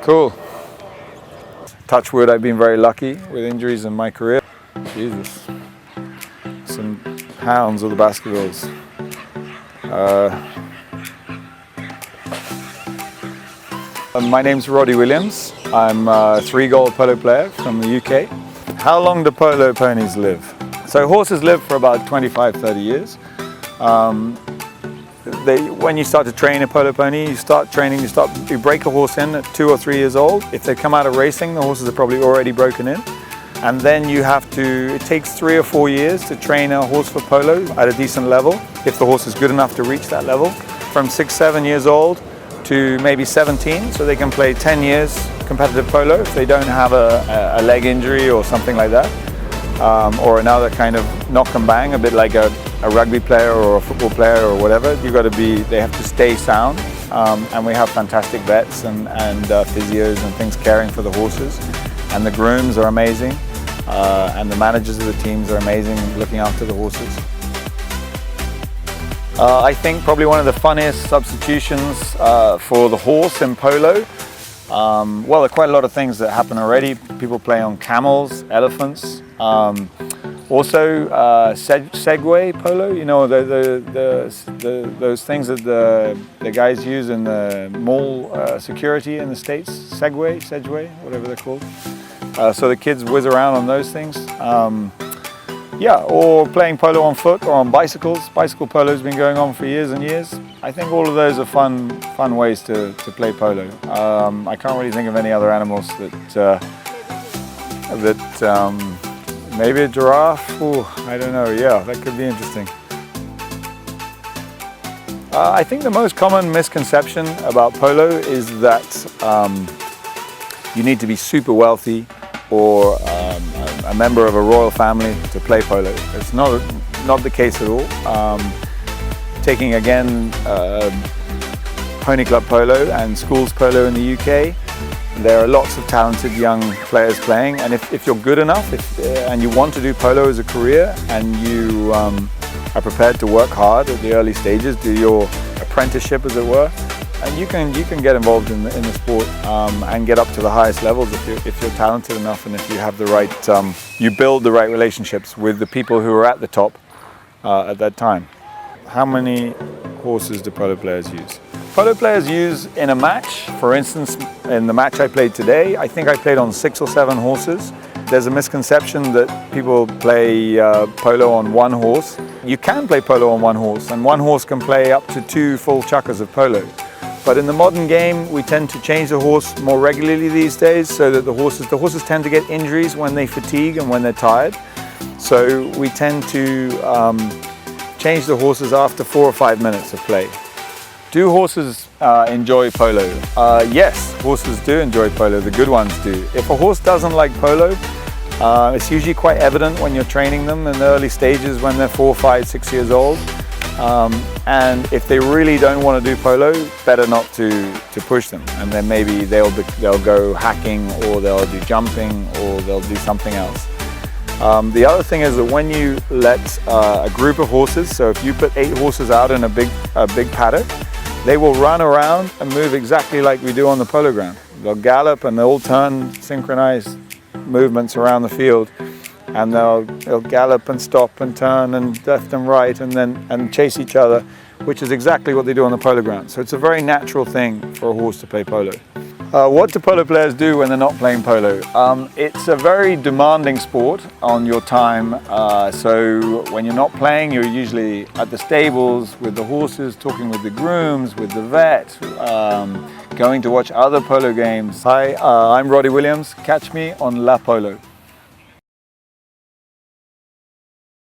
Cool. Touch wood, I've been very lucky with injuries in my career. Jesus. Some hounds of the basketballs. My name's Roddy Williams. I'm a 3-goal polo player from the UK. How long do polo ponies live? So horses live for about 25-30 years. When you start to train a polo pony, you break a horse in at 2 or 3 years old. If they come out of racing, the horses are probably already broken in. And then it takes 3 or 4 years to train a horse for polo at a decent level, if the horse is good enough to reach that level. From 6-7 years old to maybe 17, so they can play 10 years competitive polo if they don't have a leg injury or something like that. Or another kind of knock and bang, a bit like a rugby player or a football player or whatever. They have to stay sound, and we have fantastic vets and physios and things caring for the horses, and the grooms are amazing, and the managers of the teams are amazing looking after the horses. I think probably one of the funniest substitutions for the horse in polo. Well, there are quite a lot of things that happen already. People play on camels, elephants. Also, Segway polo. You know, those things that the guys use in the mall security in the States. Segway, whatever they're called. So the kids whiz around on those things. Yeah, or playing polo on foot or on bicycles. Bicycle polo has been going on for years and years. I think all of those are fun ways to play polo. I can't really think of any other animals maybe a giraffe. Ooh, I don't know. Yeah, that could be interesting. I think the most common misconception about polo is that you need to be super wealthy or a member of a royal family to play polo. It's not the case at all. Taking again pony club polo and schools polo in the UK, there are lots of talented young players playing, and if you're good enough and you want to do polo as a career and you are prepared to work hard at the early stages, do your apprenticeship as it were, and you can get involved in the sport and get up to the highest levels if you're talented enough and if you have the right, you build the right relationships with the people who are at the top at that time. How many horses do polo players use? Polo players use in a match, for instance, in the match I played today, I think I played on 6 or 7 horses. There's a misconception that people play polo on one horse. You can play polo on one horse, and one horse can play up to 2 full chukkers of polo. But in the modern game, we tend to change the horse more regularly these days, so that the horses tend to get injuries when they fatigue and when they're tired. So we tend to change the horses after 4 or 5 minutes of play. Do horses enjoy polo? Yes, horses do enjoy polo, the good ones do. If a horse doesn't like polo, it's usually quite evident when you're training them in the early stages when they're 4, 5, 6 years old. And if they really don't want to do polo, better not to push them. And then maybe they'll go hacking, or they'll do jumping, or they'll do something else. The other thing is that when you let a group of horses, so if you put 8 horses out in a big paddock, they will run around and move exactly like we do on the polo ground. They'll gallop and they'll turn synchronized movements around the field, and they'll gallop and stop and turn and left and right and chase each other, which is exactly what they do on the polo ground. So it's a very natural thing for a horse to play polo. What do polo players do when they're not playing polo? It's a very demanding sport on your time. So when you're not playing, you're usually at the stables with the horses, talking with the grooms, with the vet, going to watch other polo games. Hi, I'm Roddy Williams. Catch me on La Polo.